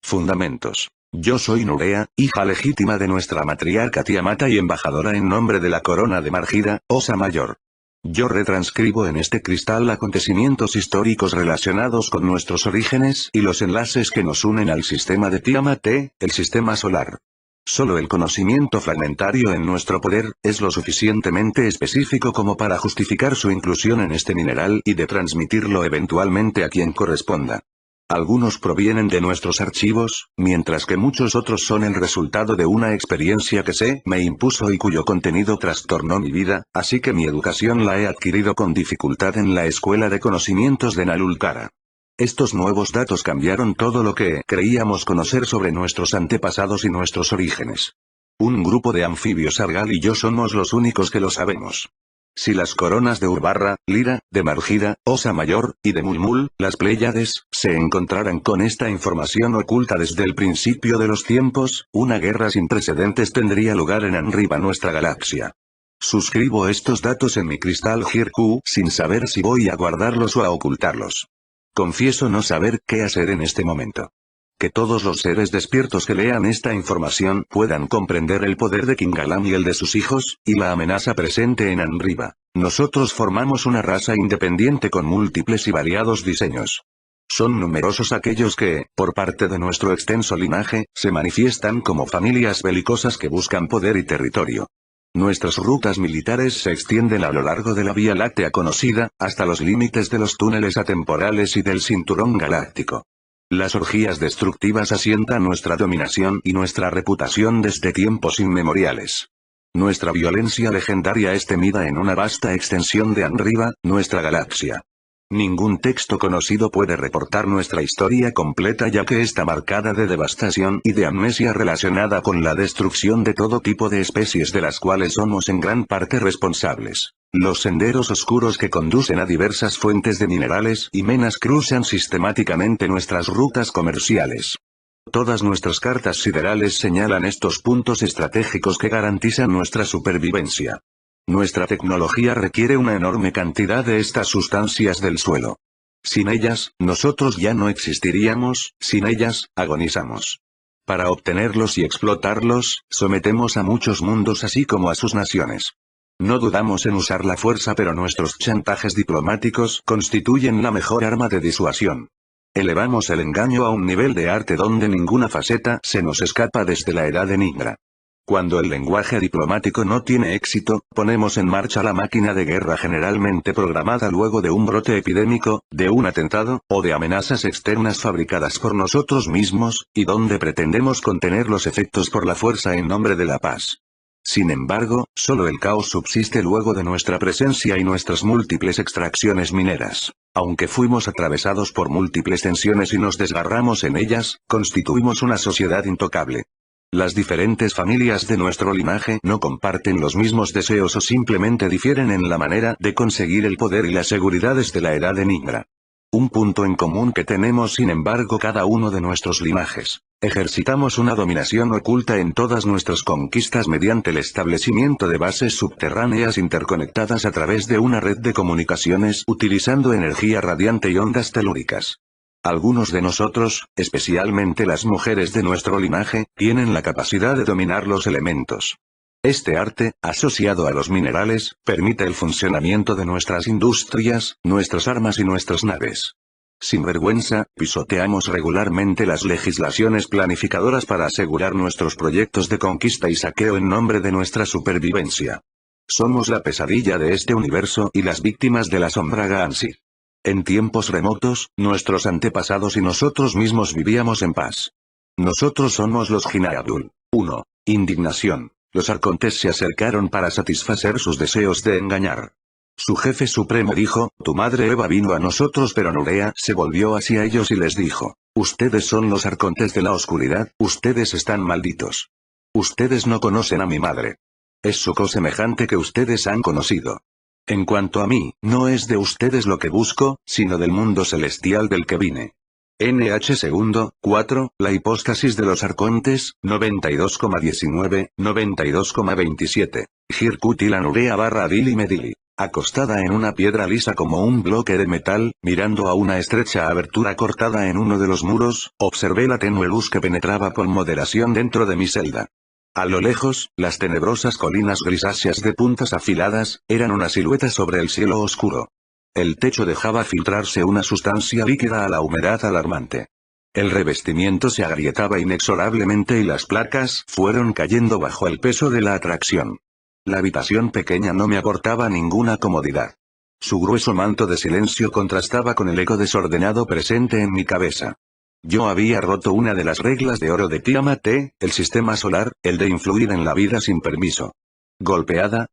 Fundamentos. Yo soy Nurea, hija legítima de nuestra matriarca Tiamata y embajadora en nombre de la corona de Margira, Osa Mayor. Yo retranscribo en este cristal acontecimientos históricos relacionados con nuestros orígenes y los enlaces que nos unen al sistema de Tiamat, el sistema solar. Solo el conocimiento fragmentario en nuestro poder es lo suficientemente específico como para justificar su inclusión en este mineral y de transmitirlo eventualmente a quien corresponda. Algunos provienen de nuestros archivos, mientras que muchos otros son el resultado de una experiencia que me impuso y cuyo contenido trastornó mi vida, así que mi educación la he adquirido con dificultad en la Escuela de Conocimientos de Nalulcara. Estos nuevos datos cambiaron todo lo que creíamos conocer sobre nuestros antepasados y nuestros orígenes. Un grupo de anfibios Argal y yo somos los únicos que lo sabemos. Si las coronas de Urbarra, Lira, de Margira, Osa Mayor, y de Mulmul, las Pléyades, se encontraran con esta información oculta desde el principio de los tiempos, una guerra sin precedentes tendría lugar en Anriba, nuestra galaxia. Suscribo estos datos en mi cristal Hirku, sin saber si voy a guardarlos o a ocultarlos. Confieso no saber qué hacer en este momento. Que todos los seres despiertos que lean esta información puedan comprender el poder de Kingalam y el de sus hijos, y la amenaza presente en Anriba. Nosotros formamos una raza independiente con múltiples y variados diseños. Son numerosos aquellos que, por parte de nuestro extenso linaje, se manifiestan como familias belicosas que buscan poder y territorio. Nuestras rutas militares se extienden a lo largo de la Vía Láctea conocida, hasta los límites de los túneles atemporales y del cinturón galáctico. Las orgías destructivas asientan nuestra dominación y nuestra reputación desde tiempos inmemoriales. Nuestra violencia legendaria es temida en una vasta extensión de Anriba, nuestra galaxia. Ningún texto conocido puede reportar nuestra historia completa ya que está marcada de devastación y de amnesia relacionada con la destrucción de todo tipo de especies de las cuales somos en gran parte responsables. Los senderos oscuros que conducen a diversas fuentes de minerales y menas cruzan sistemáticamente nuestras rutas comerciales. Todas nuestras cartas siderales señalan estos puntos estratégicos que garantizan nuestra supervivencia. Nuestra tecnología requiere una enorme cantidad de estas sustancias del suelo. Sin ellas, nosotros ya no existiríamos, sin ellas, agonizamos. Para obtenerlos y explotarlos, sometemos a muchos mundos así como a sus naciones. No dudamos en usar la fuerza, pero nuestros chantajes diplomáticos constituyen la mejor arma de disuasión. Elevamos el engaño a un nivel de arte donde ninguna faceta se nos escapa desde la edad de Nigra. Cuando el lenguaje diplomático no tiene éxito, ponemos en marcha la máquina de guerra generalmente programada luego de un brote epidémico, de un atentado, o de amenazas externas fabricadas por nosotros mismos, y donde pretendemos contener los efectos por la fuerza en nombre de la paz. Sin embargo, solo el caos subsiste luego de nuestra presencia y nuestras múltiples extracciones mineras. Aunque fuimos atravesados por múltiples tensiones y nos desgarramos en ellas, constituimos una sociedad intocable. Las diferentes familias de nuestro linaje no comparten los mismos deseos o simplemente difieren en la manera de conseguir el poder y la seguridad desde la edad de Nigra. Un punto en común que tenemos sin embargo cada uno de nuestros linajes. Ejercitamos una dominación oculta en todas nuestras conquistas mediante el establecimiento de bases subterráneas interconectadas a través de una red de comunicaciones utilizando energía radiante y ondas telúricas. Algunos de nosotros, especialmente las mujeres de nuestro linaje, tienen la capacidad de dominar los elementos. Este arte, asociado a los minerales, permite el funcionamiento de nuestras industrias, nuestras armas y nuestras naves. Sin vergüenza, pisoteamos regularmente las legislaciones planificadoras para asegurar nuestros proyectos de conquista y saqueo en nombre de nuestra supervivencia. Somos la pesadilla de este universo y las víctimas de la sombra Gaansi. En tiempos remotos, nuestros antepasados y nosotros mismos vivíamos en paz. Nosotros somos los Jinaadul. 1. Indignación. Los arcontes se acercaron para satisfacer sus deseos de engañar. Su jefe supremo dijo, tu madre Eva vino a nosotros, pero Nurea se volvió hacia ellos y les dijo, ustedes son los arcontes de la oscuridad, ustedes están malditos. Ustedes no conocen a mi madre. Es su cosemejante que ustedes han conocido. En cuanto a mí, no es de ustedes lo que busco, sino del mundo celestial del que vine. NH segundo, 4, la hipóstasis de los arcontes, 92,19, 92,27. Hirkut y la Nurea / Adili Medili. Acostada en una piedra lisa como un bloque de metal, mirando a una estrecha abertura cortada en uno de los muros, observé la tenue luz que penetraba con moderación dentro de mi celda. A lo lejos, las tenebrosas colinas grisáceas de puntas afiladas, eran una silueta sobre el cielo oscuro. El techo dejaba filtrarse una sustancia líquida a la humedad alarmante. El revestimiento se agrietaba inexorablemente y las placas fueron cayendo bajo el peso de la atracción. La habitación pequeña no me aportaba ninguna comodidad. Su grueso manto de silencio contrastaba con el eco desordenado presente en mi cabeza. Yo había roto una de las reglas de oro de Tiamat, el sistema solar, el de influir en la vida sin permiso. Golpeada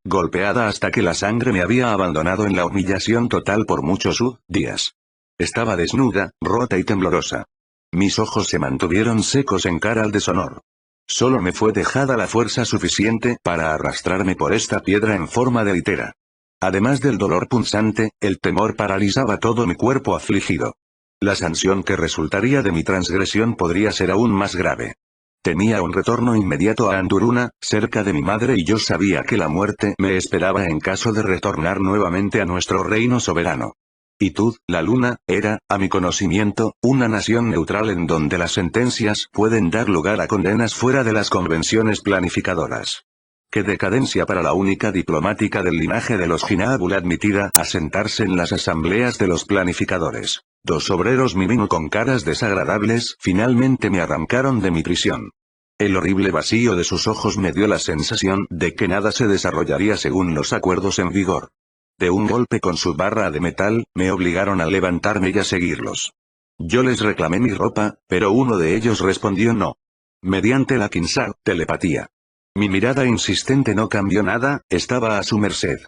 hasta que la sangre me había abandonado en la humillación total por muchos días. Estaba desnuda, rota y temblorosa. Mis ojos se mantuvieron secos en cara al deshonor. Solo me fue dejada la fuerza suficiente para arrastrarme por esta piedra en forma de litera. Además del dolor punzante, el temor paralizaba todo mi cuerpo afligido. La sanción que resultaría de mi transgresión podría ser aún más grave. Temía un retorno inmediato a Anduruna, cerca de mi madre, y yo sabía que la muerte me esperaba en caso de retornar nuevamente a nuestro reino soberano. Y Tud, la luna, era, a mi conocimiento, una nación neutral en donde las sentencias pueden dar lugar a condenas fuera de las convenciones planificadoras. ¡Qué decadencia para la única diplomática del linaje de los Hinaabul admitida a sentarse en las asambleas de los planificadores! Dos obreros Miminu con caras desagradables finalmente me arrancaron de mi prisión. El horrible vacío de sus ojos me dio la sensación de que nada se desarrollaría según los acuerdos en vigor. De un golpe con su barra de metal, me obligaron a levantarme y a seguirlos. Yo les reclamé mi ropa, pero uno de ellos respondió no. Mediante la Kinsar, telepatía. Mi mirada insistente no cambió nada, estaba a su merced.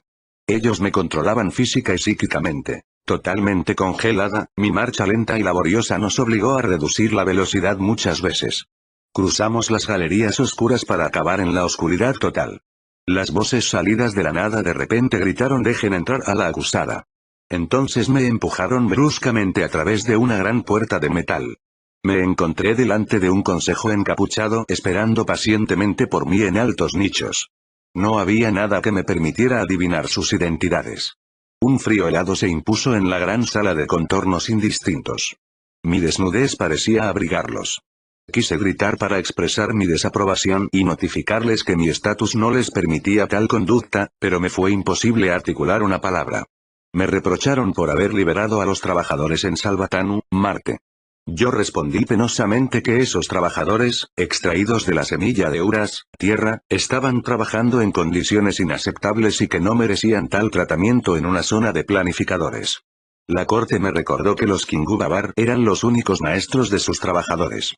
Ellos me controlaban física y psíquicamente. Totalmente congelada, mi marcha lenta y laboriosa nos obligó a reducir la velocidad muchas veces. Cruzamos las galerías oscuras para acabar en la oscuridad total. Las voces salidas de la nada de repente gritaron: «Dejen entrar a la acusada». Entonces me empujaron bruscamente a través de una gran puerta de metal. Me encontré delante de un consejo encapuchado esperando pacientemente por mí en altos nichos. No había nada que me permitiera adivinar sus identidades. Un frío helado se impuso en la gran sala de contornos indistintos. Mi desnudez parecía abrigarlos. Quise gritar para expresar mi desaprobación y notificarles que mi estatus no les permitía tal conducta, pero me fue imposible articular una palabra. Me reprocharon por haber liberado a los trabajadores en Salvatanu, Marte. Yo respondí penosamente que esos trabajadores, extraídos de la semilla de Uras, Tierra, estaban trabajando en condiciones inaceptables y que no merecían tal tratamiento en una zona de planificadores. La corte me recordó que los Kingu Babar eran los únicos maestros de sus trabajadores.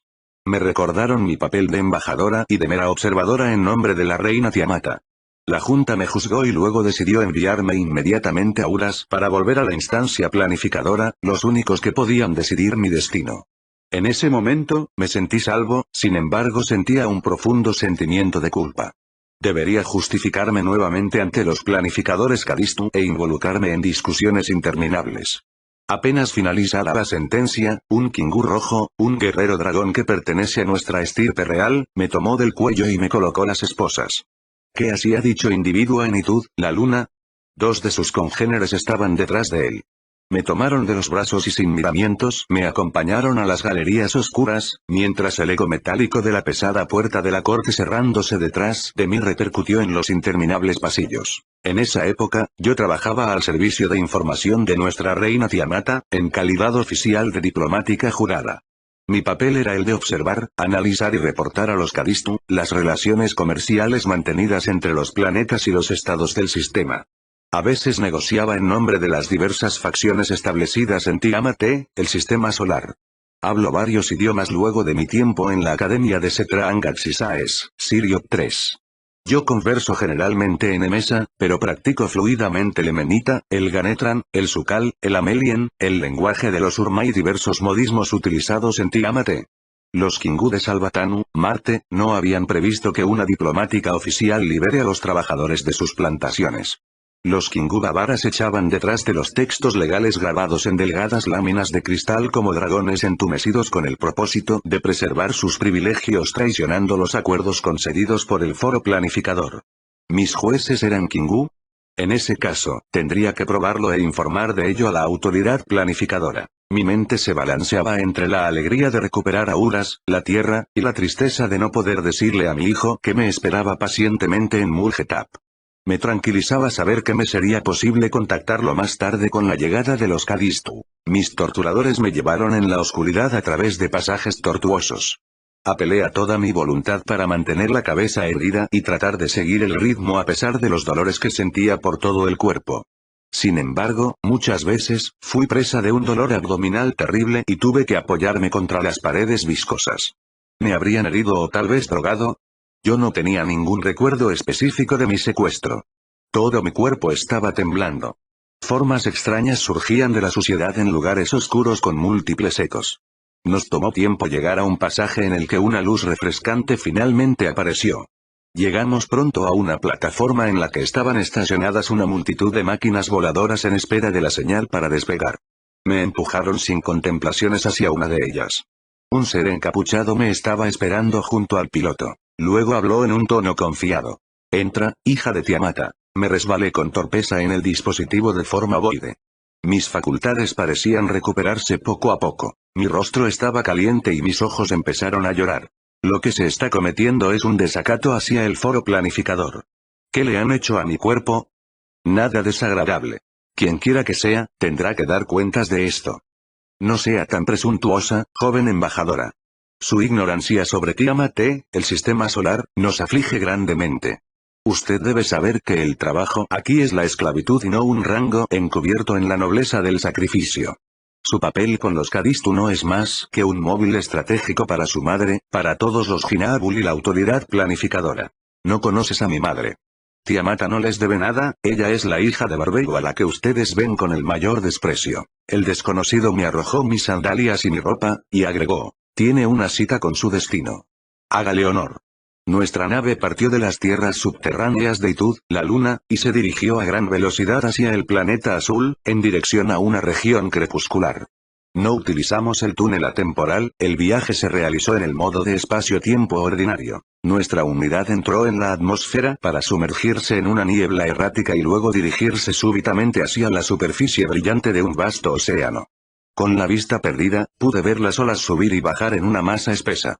Me recordaron mi papel de embajadora y de mera observadora en nombre de la reina Tiamata. La junta me juzgó y luego decidió enviarme inmediatamente a Uras para volver a la instancia planificadora, los únicos que podían decidir mi destino. En ese momento, me sentí salvo, sin embargo sentía un profundo sentimiento de culpa. Debería justificarme nuevamente ante los planificadores Kadistu e involucrarme en discusiones interminables. Apenas finalizada la sentencia, un Kingu rojo, un guerrero dragón que pertenece a nuestra estirpe real, me tomó del cuello y me colocó las esposas. ¿Qué hacía dicho individuo en Itud, la luna? Dos de sus congéneres estaban detrás de él. Me tomaron de los brazos y sin miramientos me acompañaron a las galerías oscuras, mientras el eco metálico de la pesada puerta de la corte cerrándose detrás de mí repercutió en los interminables pasillos. En esa época, yo trabajaba al servicio de información de nuestra reina Tiamata, en calidad oficial de diplomática jurada. Mi papel era el de observar, analizar y reportar a los Kadistu, las relaciones comerciales mantenidas entre los planetas y los estados del sistema. A veces negociaba en nombre de las diversas facciones establecidas en Tiamat, el sistema solar. Hablo varios idiomas luego de mi tiempo en la Academia de Setra Angaxisaes, Siriop 3. Yo converso generalmente en Emesa, pero practico fluidamente el Emenita, el Ganetran, el Sukal, el Amelien, el lenguaje de los Urma y diversos modismos utilizados en Tiamat. Los Kingu de Salvatanu, Marte, no habían previsto que una diplomática oficial libere a los trabajadores de sus plantaciones. Los Kingu Babaras echaban detrás de los textos legales grabados en delgadas láminas de cristal como dragones entumecidos con el propósito de preservar sus privilegios traicionando los acuerdos concedidos por el foro planificador. ¿Mis jueces eran Kingu? En ese caso, tendría que probarlo e informar de ello a la autoridad planificadora. Mi mente se balanceaba entre la alegría de recuperar a Uras, la tierra, y la tristeza de no poder decirle a mi hijo que me esperaba pacientemente en Mulgetap. Me tranquilizaba saber que me sería posible contactarlo más tarde con la llegada de los Kadistu. Mis torturadores me llevaron en la oscuridad a través de pasajes tortuosos. Apelé a toda mi voluntad para mantener la cabeza erguida y tratar de seguir el ritmo a pesar de los dolores que sentía por todo el cuerpo. Sin embargo, muchas veces, fui presa de un dolor abdominal terrible y tuve que apoyarme contra las paredes viscosas. ¿Me habrían herido o tal vez drogado? Yo no tenía ningún recuerdo específico de mi secuestro. Todo mi cuerpo estaba temblando. Formas extrañas surgían de la suciedad en lugares oscuros con múltiples ecos. Nos tomó tiempo llegar a un pasaje en el que una luz refrescante finalmente apareció. Llegamos pronto a una plataforma en la que estaban estacionadas una multitud de máquinas voladoras en espera de la señal para despegar. Me empujaron sin contemplaciones hacia una de ellas. Un ser encapuchado me estaba esperando junto al piloto. Luego habló en un tono confiado. Entra, hija de Tiamata. Me resbalé con torpeza en el dispositivo de forma ovoide. Mis facultades parecían recuperarse poco a poco. Mi rostro estaba caliente y mis ojos empezaron a llorar. Lo que se está cometiendo es un desacato hacia el foro planificador. ¿Qué le han hecho a mi cuerpo? Nada desagradable. Quien quiera que sea, tendrá que dar cuentas de esto. No sea tan presuntuosa, joven embajadora. Su ignorancia sobre Tiamat, el sistema solar, nos aflige grandemente. Usted debe saber que el trabajo aquí es la esclavitud y no un rango encubierto en la nobleza del sacrificio. Su papel con los Kadistu no es más que un móvil estratégico para su madre, para todos los Hinabul y la autoridad planificadora. No conoces a mi madre. Tiamata no les debe nada, ella es la hija de Barbero a la que ustedes ven con el mayor desprecio. El desconocido me arrojó mis sandalias y mi ropa, y agregó, tiene una cita con su destino. Hágale honor. Nuestra nave partió de las tierras subterráneas de Itud, la luna, y se dirigió a gran velocidad hacia el planeta azul, en dirección a una región crepuscular. No utilizamos el túnel atemporal, el viaje se realizó en el modo de espacio-tiempo ordinario. Nuestra unidad entró en la atmósfera para sumergirse en una niebla errática y luego dirigirse súbitamente hacia la superficie brillante de un vasto océano. Con la vista perdida, pude ver las olas subir y bajar en una masa espesa.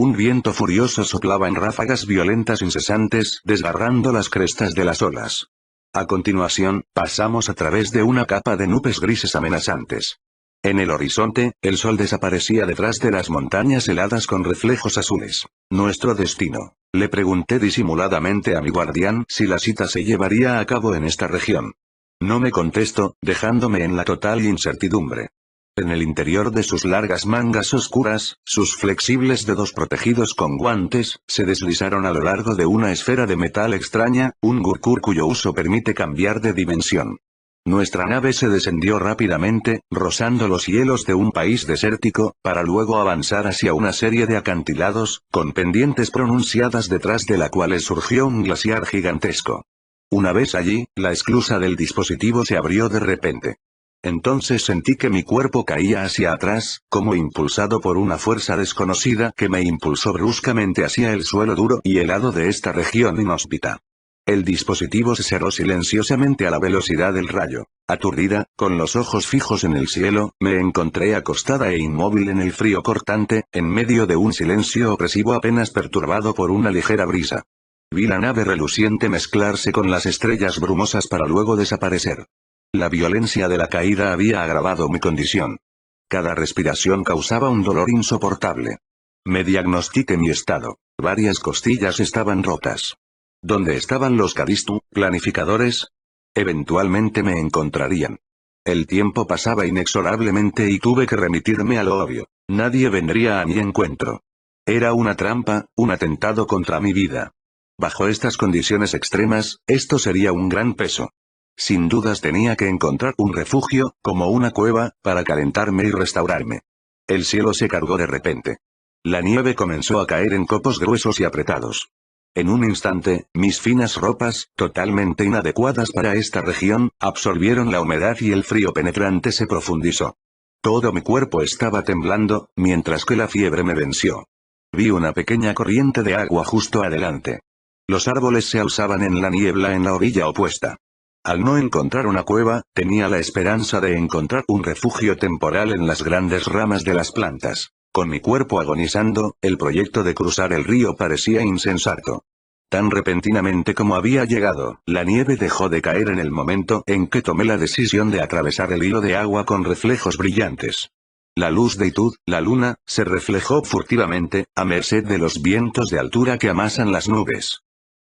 Un viento furioso soplaba en ráfagas violentas incesantes, desgarrando las crestas de las olas. A continuación, pasamos a través de una capa de nubes grises amenazantes. En el horizonte, el sol desaparecía detrás de las montañas heladas con reflejos azules. Nuestro destino. Le pregunté disimuladamente a mi guardián si la cita se llevaría a cabo en esta región. No me contestó, dejándome en la total incertidumbre. En el interior de sus largas mangas oscuras, sus flexibles dedos protegidos con guantes, se deslizaron a lo largo de una esfera de metal extraña, un gurkur cuyo uso permite cambiar de dimensión. Nuestra nave se descendió rápidamente, rozando los hielos de un país desértico, para luego avanzar hacia una serie de acantilados, con pendientes pronunciadas detrás de la cual surgió un glaciar gigantesco. Una vez allí, la esclusa del dispositivo se abrió de repente. Entonces sentí que mi cuerpo caía hacia atrás, como impulsado por una fuerza desconocida que me impulsó bruscamente hacia el suelo duro y helado de esta región inhóspita. El dispositivo se cerró silenciosamente a la velocidad del rayo. Aturdida, con los ojos fijos en el cielo, me encontré acostada e inmóvil en el frío cortante, en medio de un silencio opresivo apenas perturbado por una ligera brisa. Vi la nave reluciente mezclarse con las estrellas brumosas para luego desaparecer. La violencia de la caída había agravado mi condición. Cada respiración causaba un dolor insoportable. Me diagnostiqué mi estado. Varias costillas estaban rotas. ¿Dónde estaban los Kadistu, planificadores? Eventualmente me encontrarían. El tiempo pasaba inexorablemente y tuve que remitirme a lo obvio. Nadie vendría a mi encuentro. Era una trampa, un atentado contra mi vida. Bajo estas condiciones extremas, esto sería un gran peso. Sin dudas tenía que encontrar un refugio, como una cueva, para calentarme y restaurarme. El cielo se cargó de repente. La nieve comenzó a caer en copos gruesos y apretados. En un instante, mis finas ropas, totalmente inadecuadas para esta región, absorbieron la humedad y el frío penetrante se profundizó. Todo mi cuerpo estaba temblando, mientras que la fiebre me venció. Vi una pequeña corriente de agua justo adelante. Los árboles se alzaban en la niebla en la orilla opuesta. Al no encontrar una cueva, tenía la esperanza de encontrar un refugio temporal en las grandes ramas de las plantas. Con mi cuerpo agonizando, el proyecto de cruzar el río parecía insensato. Tan repentinamente como había llegado, la nieve dejó de caer en el momento en que tomé la decisión de atravesar el hilo de agua con reflejos brillantes. La luz de Itud, la luna, se reflejó furtivamente, a merced de los vientos de altura que amasan las nubes.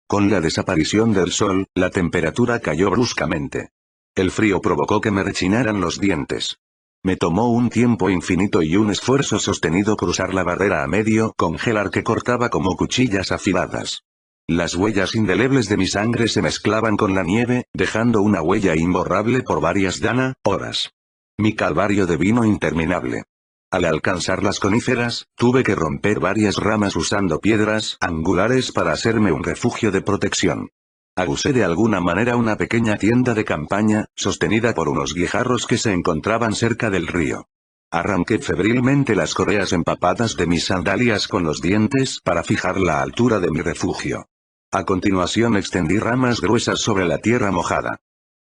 Con la desaparición del sol, la temperatura cayó bruscamente. El frío provocó que me rechinaran los dientes. Me tomó un tiempo infinito y un esfuerzo sostenido cruzar la barrera a medio congelar que cortaba como cuchillas afiladas. Las huellas indelebles de mi sangre se mezclaban con la nieve, dejando una huella imborrable por varias horas. Mi calvario devino interminable. Al alcanzar las coníferas, tuve que romper varias ramas usando piedras angulares para hacerme un refugio de protección. Usé de alguna manera una pequeña tienda de campaña, sostenida por unos guijarros que se encontraban cerca del río. Arranqué febrilmente las correas empapadas de mis sandalias con los dientes para fijar la altura de mi refugio. A continuación extendí ramas gruesas sobre la tierra mojada.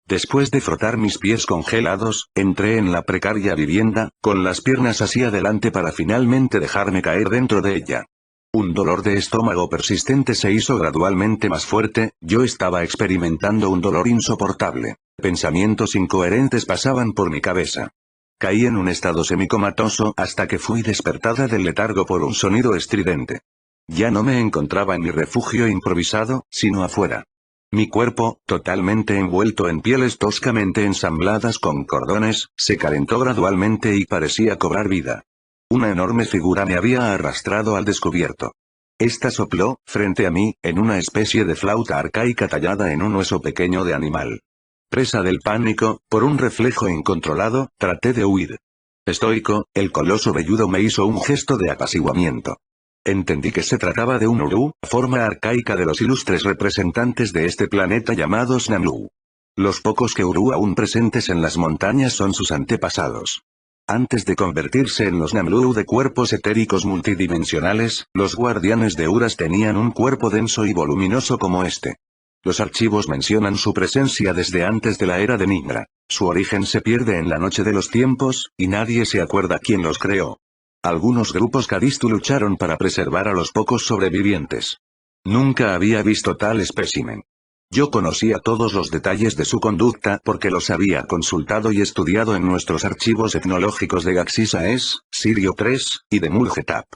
Después de frotar mis pies congelados, entré en la precaria vivienda, con las piernas hacia adelante para finalmente dejarme caer dentro de ella. Un dolor de estómago persistente se hizo gradualmente más fuerte, yo estaba experimentando un dolor insoportable. Pensamientos incoherentes pasaban por mi cabeza. Caí en un estado semicomatoso hasta que fui despertada del letargo por un sonido estridente. Ya no me encontraba en mi refugio improvisado, sino afuera. Mi cuerpo, totalmente envuelto en pieles toscamente ensambladas con cordones, se calentó gradualmente y parecía cobrar vida. Una enorme figura me había arrastrado al descubierto. Esta sopló, frente a mí, en una especie de flauta arcaica tallada en un hueso pequeño de animal. Presa del pánico, por un reflejo incontrolado, traté de huir. Estoico, el coloso velludo me hizo un gesto de apaciguamiento. Entendí que se trataba de un Uru, forma arcaica de los ilustres representantes de este planeta llamados Namlu. Los pocos que Uru aún presentes en las montañas son sus antepasados. Antes de convertirse en los Namlu de cuerpos etéricos multidimensionales, los guardianes de Uras tenían un cuerpo denso y voluminoso como este. Los archivos mencionan su presencia desde antes de la era de Nimra. Su origen se pierde en la noche de los tiempos, y nadie se acuerda quién los creó. Algunos grupos Kadistu lucharon para preservar a los pocos sobrevivientes. Nunca había visto tal espécimen. Yo conocía todos los detalles de su conducta porque los había consultado y estudiado en nuestros archivos etnológicos de Gaxisaes, Sirio III, y de Muljetap.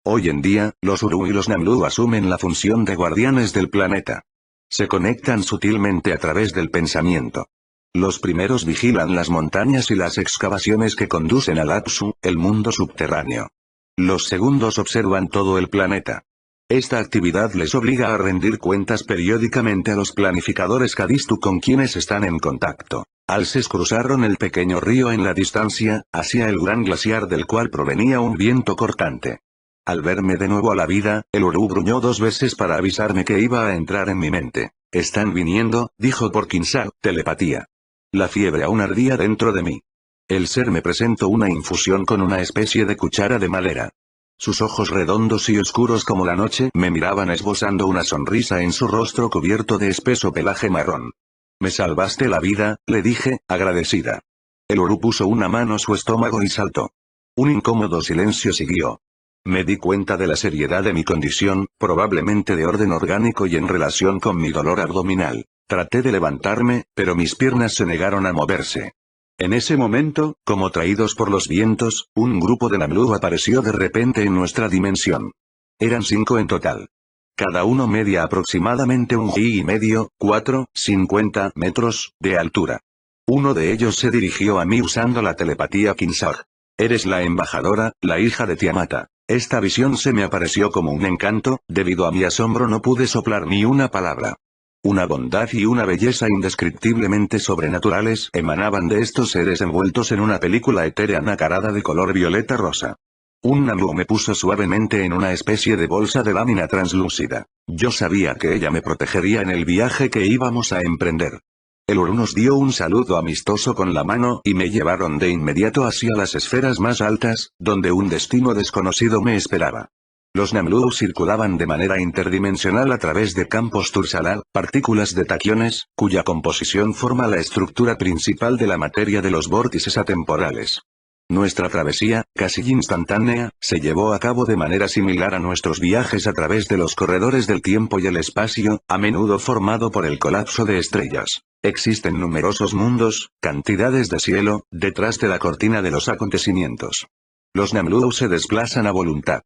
Hoy en día, los Uru y los Namlu asumen la función de guardianes del planeta. Se conectan sutilmente a través del pensamiento. Los primeros vigilan las montañas y las excavaciones que conducen al Apsu, el mundo subterráneo. Los segundos observan todo el planeta. Esta actividad les obliga a rendir cuentas periódicamente a los planificadores Kadistu con quienes están en contacto. Alces cruzaron el pequeño río en la distancia, hacia el gran glaciar del cual provenía un viento cortante. Al verme de nuevo a la vida, el Uru gruñó 2 veces para avisarme que iba a entrar en mi mente. «Están viniendo», dijo por Kinsao, telepatía. La fiebre aún ardía dentro de mí. El ser me presentó una infusión con una especie de cuchara de madera. Sus ojos redondos y oscuros como la noche me miraban esbozando una sonrisa en su rostro cubierto de espeso pelaje marrón. «Me salvaste la vida», le dije, agradecida. El Uru puso una mano a su estómago y saltó. Un incómodo silencio siguió. Me di cuenta de la seriedad de mi condición, probablemente de orden orgánico y en relación con mi dolor abdominal. Traté de levantarme, pero mis piernas se negaron a moverse. En ese momento, como traídos por los vientos, un grupo de Namlu apareció de repente en nuestra dimensión. Eran 5 en total. Cada uno media aproximadamente 1,5, 50 metros, de altura. Uno de ellos se dirigió a mí usando la telepatía Kinsar. «Eres la embajadora, la hija de Tiamata». Esta visión se me apareció como un encanto, debido a mi asombro no pude soplar ni una palabra. Una bondad y una belleza indescriptiblemente sobrenaturales emanaban de estos seres envueltos en una película etérea nacarada de color violeta rosa. Un Namlu me puso suavemente en una especie de bolsa de lámina translúcida. Yo sabía que ella me protegería en el viaje que íbamos a emprender. El Uru nos dio un saludo amistoso con la mano y me llevaron de inmediato hacia las esferas más altas, donde un destino desconocido me esperaba. Los Namlu circulaban de manera interdimensional a través de campos Tursalar, partículas de taquiones, cuya composición forma la estructura principal de la materia de los vórtices atemporales. Nuestra travesía, casi instantánea, se llevó a cabo de manera similar a nuestros viajes a través de los corredores del tiempo y el espacio, a menudo formado por el colapso de estrellas. Existen numerosos mundos, cantidades de cielo, detrás de la cortina de los acontecimientos. Los Namlu se desplazan a voluntad.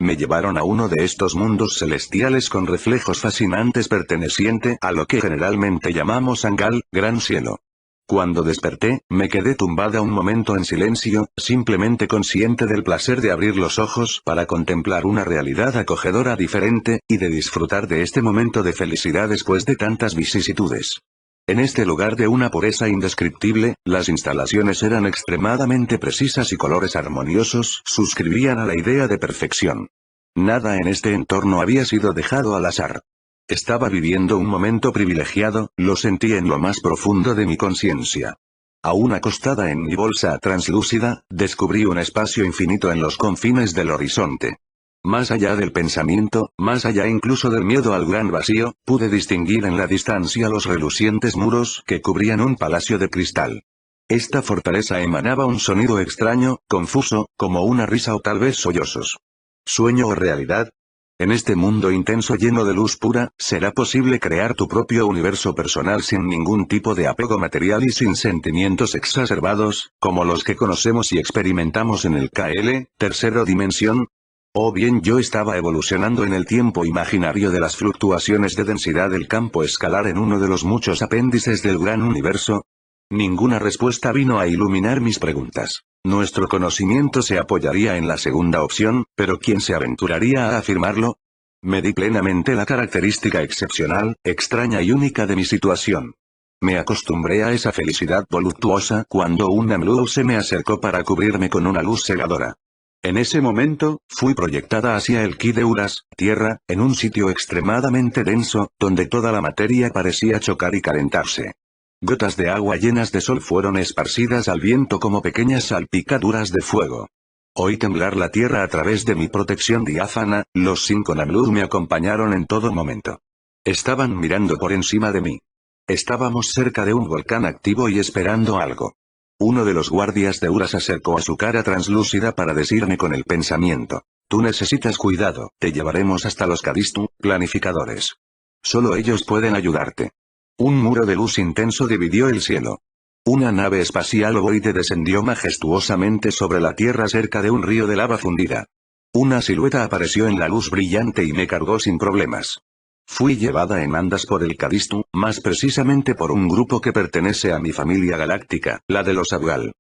Me llevaron a uno de estos mundos celestiales con reflejos fascinantes perteneciente a lo que generalmente llamamos Angal, gran cielo. Cuando desperté, me quedé tumbada un momento en silencio, simplemente consciente del placer de abrir los ojos para contemplar una realidad acogedora diferente, y de disfrutar de este momento de felicidad después de tantas vicisitudes. En este lugar de una pureza indescriptible, las instalaciones eran extremadamente precisas y colores armoniosos suscribían a la idea de perfección. Nada en este entorno había sido dejado al azar. Estaba viviendo un momento privilegiado, lo sentí en lo más profundo de mi conciencia. Aún acostada en mi bolsa translúcida, descubrí un espacio infinito en los confines del horizonte. Más allá del pensamiento, más allá incluso del miedo al gran vacío, pude distinguir en la distancia los relucientes muros que cubrían un palacio de cristal. Esta fortaleza emanaba un sonido extraño, confuso, como una risa o tal vez sollozos. ¿Sueño o realidad? En este mundo intenso lleno de luz pura, ¿será posible crear tu propio universo personal sin ningún tipo de apego material y sin sentimientos exacerbados, como los que conocemos y experimentamos en el KL, tercera dimensión? ¿O bien yo estaba evolucionando en el tiempo imaginario de las fluctuaciones de densidad del campo escalar en uno de los muchos apéndices del gran universo? Ninguna respuesta vino a iluminar mis preguntas. Nuestro conocimiento se apoyaría en la segunda opción, pero ¿quién se aventuraría a afirmarlo? Me di plenamente la característica excepcional, extraña y única de mi situación. Me acostumbré a esa felicidad voluptuosa cuando un Namlu se me acercó para cubrirme con una luz cegadora. En ese momento, fui proyectada hacia el Ki de Uras, tierra, en un sitio extremadamente denso, donde toda la materia parecía chocar y calentarse. Gotas de agua llenas de sol fueron esparcidas al viento como pequeñas salpicaduras de fuego. Oí temblar la tierra a través de mi protección diáfana, los 5 Namlu me acompañaron en todo momento. Estaban mirando por encima de mí. Estábamos cerca de un volcán activo y esperando algo. Uno de los guardias de Uras acercó a su cara translúcida para decirme con el pensamiento: tú necesitas cuidado, te llevaremos hasta los Kadistu, planificadores. Solo ellos pueden ayudarte. Un muro de luz intenso dividió el cielo. Una nave espacial ovoide descendió majestuosamente sobre la Tierra cerca de un río de lava fundida. Una silueta apareció en la luz brillante y me cargó sin problemas. Fui llevada en andas por el Kadistu, más precisamente por un grupo que pertenece a mi familia galáctica, la de los Abgal.